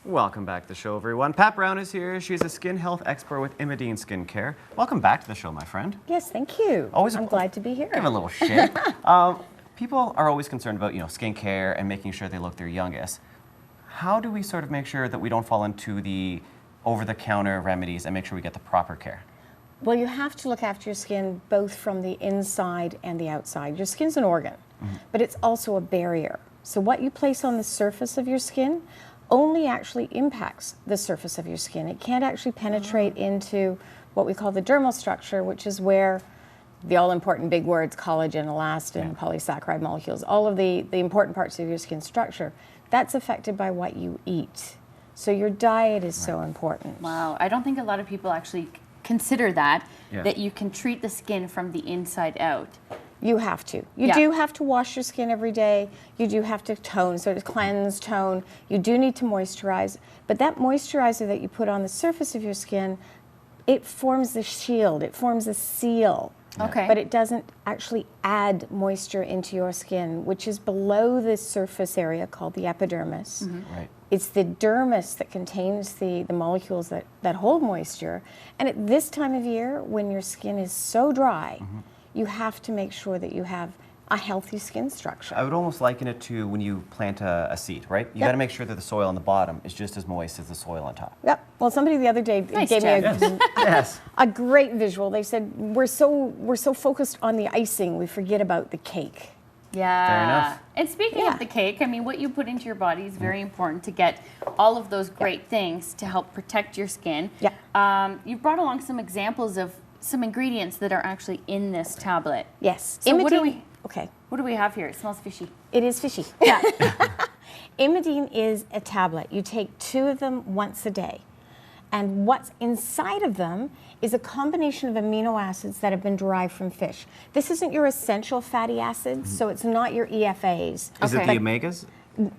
Welcome back to the show, everyone. Pat Brown is here. She's a skin health expert with Imedeen Skincare. Welcome back to the show, my friend. Yes, thank you. I'm glad to be here. Give a little shake. People are always concerned about, skincare and making sure they look their youngest. How do we sort of make sure that we don't fall into the over-the-counter remedies and make sure we get the proper care? Well, you have to look after your skin both from the inside and the outside. Your skin's an organ, but it's also a barrier. So what you place on the surface of your skin only actually impacts the surface of your skin. It can't actually penetrate into what we call the dermal structure, which is where the all-important big words, collagen, elastin, polysaccharide molecules, all of the important parts of your skin structure, that's affected by what you eat. So your diet is so important. Wow, I don't think a lot of people actually consider that you can treat the skin from the inside out. You have to. You do have to wash your skin every day. You do have to tone, so to cleanse, tone. You do need to moisturize. But that moisturizer that you put on the surface of your skin, it forms the shield, it forms a seal. Okay. But it doesn't actually add moisture into your skin, which is below the surface area called the epidermis. Right. It's the dermis that contains the molecules that hold moisture. And at this time of year, when your skin is so dry, you have to make sure that you have a healthy skin structure. I would almost liken it to when you plant a seed, right? You got to make sure that the soil on the bottom is just as moist as the soil on top. Yep. Well, somebody the other day gave me a great visual. They said, we're so focused on the icing, we forget about the cake. Yeah. Fair enough. And speaking of the cake, I mean, what you put into your body is very important to get all of those great things to help protect your skin. Yeah. You brought along some examples of some ingredients that are actually in this tablet. Yes. So Imedeen, what do we have here? It smells fishy. It is fishy. Yeah. Imedeen is a tablet. You take 2 of them once a day. And what's inside of them is a combination of amino acids that have been derived from fish. This isn't your essential fatty acids, so it's not your EFAs. Is it the omegas?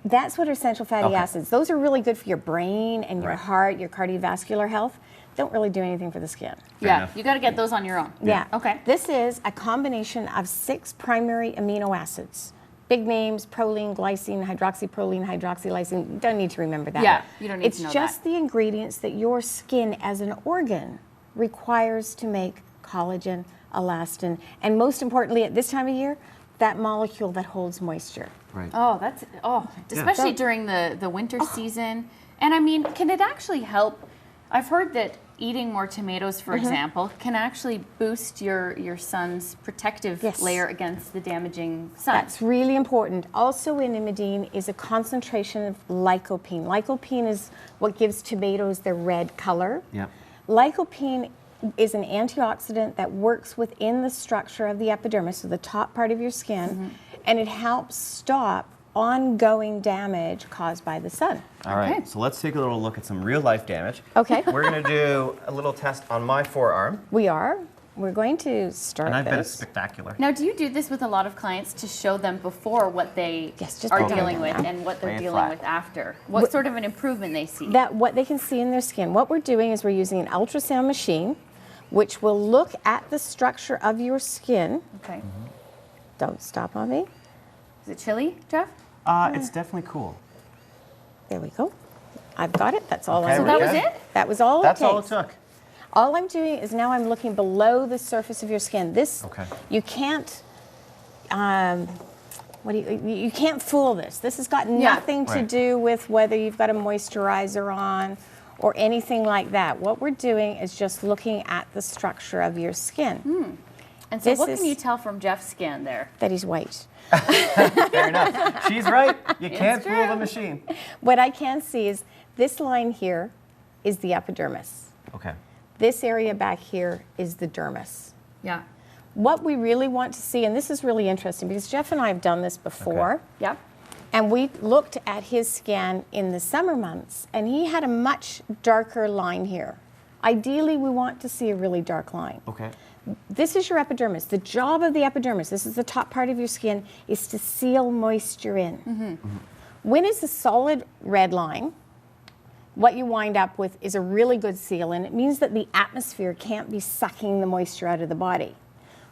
That's what are essential fatty acids. Those are really good for your brain and your heart, your cardiovascular health. Don't really do anything for the skin. Yeah, you got to get those on your own. Yeah. Okay. This is a combination of 6 primary amino acids. Big names: proline, glycine, hydroxyproline, hydroxylysine. You don't need to remember that. Yeah, you don't need to know that. It's just the ingredients that your skin as an organ requires to make collagen, elastin, and most importantly at this time of year, that molecule that holds moisture. Right. Oh, especially during the winter season. And I mean, can it actually help? I've heard that eating more tomatoes, for example, can actually boost your sun's protective layer against the damaging sun. That's really important. Also in Imedeen is a concentration of lycopene. Lycopene is what gives tomatoes their red color. Yeah. Lycopene is an antioxidant that works within the structure of the epidermis, so the top part of your skin, and it helps stop ongoing damage caused by the sun. All right, so let's take a little look at some real life damage. Okay. We're going to do a little test on my forearm. We're going to start And I bet it's this. spectacular. Now, do you do this with a lot of clients to show them before what they just are put it dealing on with now. and what they're Lay it dealing flat. with after? What sort of an improvement they see? What they can see in their skin. What we're doing is we're using an ultrasound machine, which will look at the structure of your skin. Okay. Don't stop on me. Is it chilly, Jeff? It's definitely cool. There we go. I've got it. That's all Okay, I So we're that good. was it? That was all That's it takes. all it took. All I'm doing is now I'm looking below the surface of your skin. This, you can't, you can't fool this. This has got nothing to do with whether you've got a moisturizer on or anything like that. What we're doing is just looking at the structure of your skin. And so This what is- can you tell from Jeff's scan there? That he's white. Fair enough. She's right. You can't fool true. the machine. What I can see is this line here is the epidermis. Okay. This area back here is the dermis. Yeah. What we really want to see, and this is really interesting because Jeff and I have done this before, Yep. and we looked at his scan in the summer months, and he had a much darker line here. Ideally, we want to see a really dark line. Okay. This is your epidermis. The job of the epidermis, this is the top part of your skin, is to seal moisture in. When it's a solid red line, what you wind up with is a really good seal, and it means that the atmosphere can't be sucking the moisture out of the body.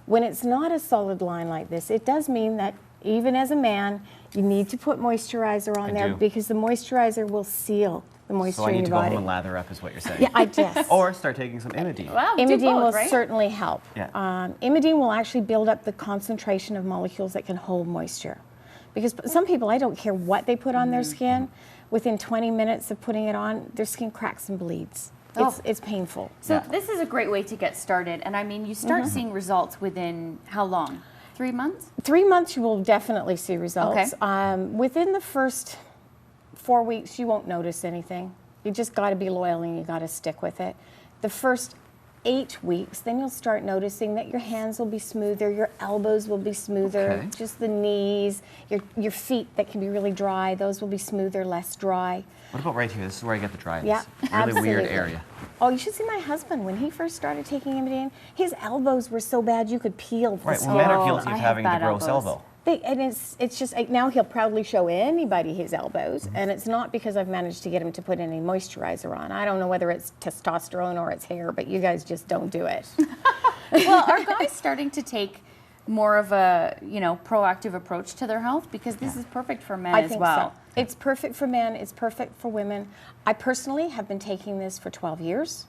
When it's not a solid line like this, it does mean that even as a man, you need to put moisturizer on I there do. because the moisturizer will seal the the moisture So I in need your to go body. home and lather up, is what you're saying. Yeah, I guess. Or start taking some Imedeen. Wow, do Imedeen both, will right? certainly help. Yeah. Imedeen will actually build up the concentration of molecules that can hold moisture. Because some people, I don't care what they put on their skin, within 20 minutes of putting it on, their skin cracks and bleeds. It's painful. So Yeah. this is a great way to get started. And I mean, you start seeing results within how long? 3 months? 3 months, you will definitely see results. Okay. Within the first 4 weeks, you won't notice anything. You just got to be loyal and you got to stick with it. The first 8 weeks, then you'll start noticing that your hands will be smoother, your elbows will be smoother, Okay. just the knees, your feet that can be really dry, those will be smoother, less dry. What about right here? This is where I get the dryness. Yeah, Really weird absolutely. area. Oh, you should see my husband. When he first started taking Imedeen, his elbows were so bad you could peel the Right, skin. well, men are Oh, guilty I of have having the bad gross elbows. elbow. And it's just like, now he'll proudly show anybody his elbows, and it's not because I've managed to get him to put any moisturizer on. I don't know whether it's testosterone or it's hair, but you guys just don't do it. Well, are guys starting to take more of a, proactive approach to their health? Because this is perfect for men I as think well. so. It's perfect for men. It's perfect for women. I personally have been taking this for 12 years.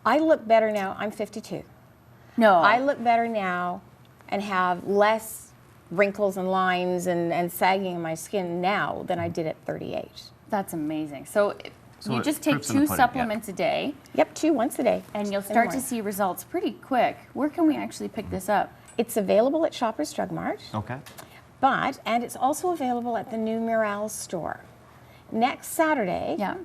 I look better now. I'm 52. No. I look better now and have less wrinkles and lines and sagging in my skin now than I did at 38. That's amazing. So you it just take proofs in the 2 pudding, yeah. supplements a day, Yep, 2 once a day. and you'll in the start to morning. see results pretty quick. Where can we actually pick this up? It's available at Shoppers Drug Mart, Okay. and it's also available at the new Murrell store. Next Saturday, Yeah.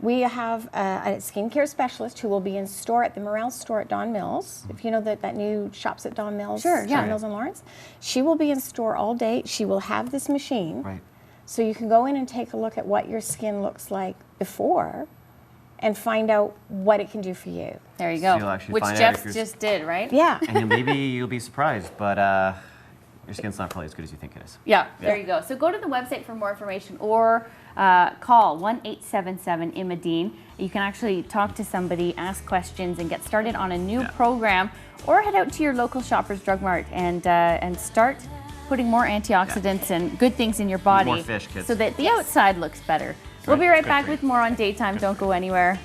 we have a skincare specialist who will be in store at the Murrell store at Don Mills. If you know that new shops at Don Mills, Sure, yeah. Don Mills and Lawrence. She will be in store all day. She will have this machine. Right. So you can go in and take a look at what your skin looks like before and find out what it can do for you. There you So go. you'll actually Which find out Jeff if you're- just did, right? Yeah. And maybe you'll be surprised, but your skin's not probably as good as you think it is. Yeah, there you go. So go to the website for more information or call 1-877-IMEDEEN. You can actually talk to somebody, ask questions, and get started on a new program, or head out to your local Shoppers Drug Mart and start putting more antioxidants and good things in your body More fish, kids. so that the outside looks better. We'll be right Good back for you. with more on Daytime. Don't go anywhere.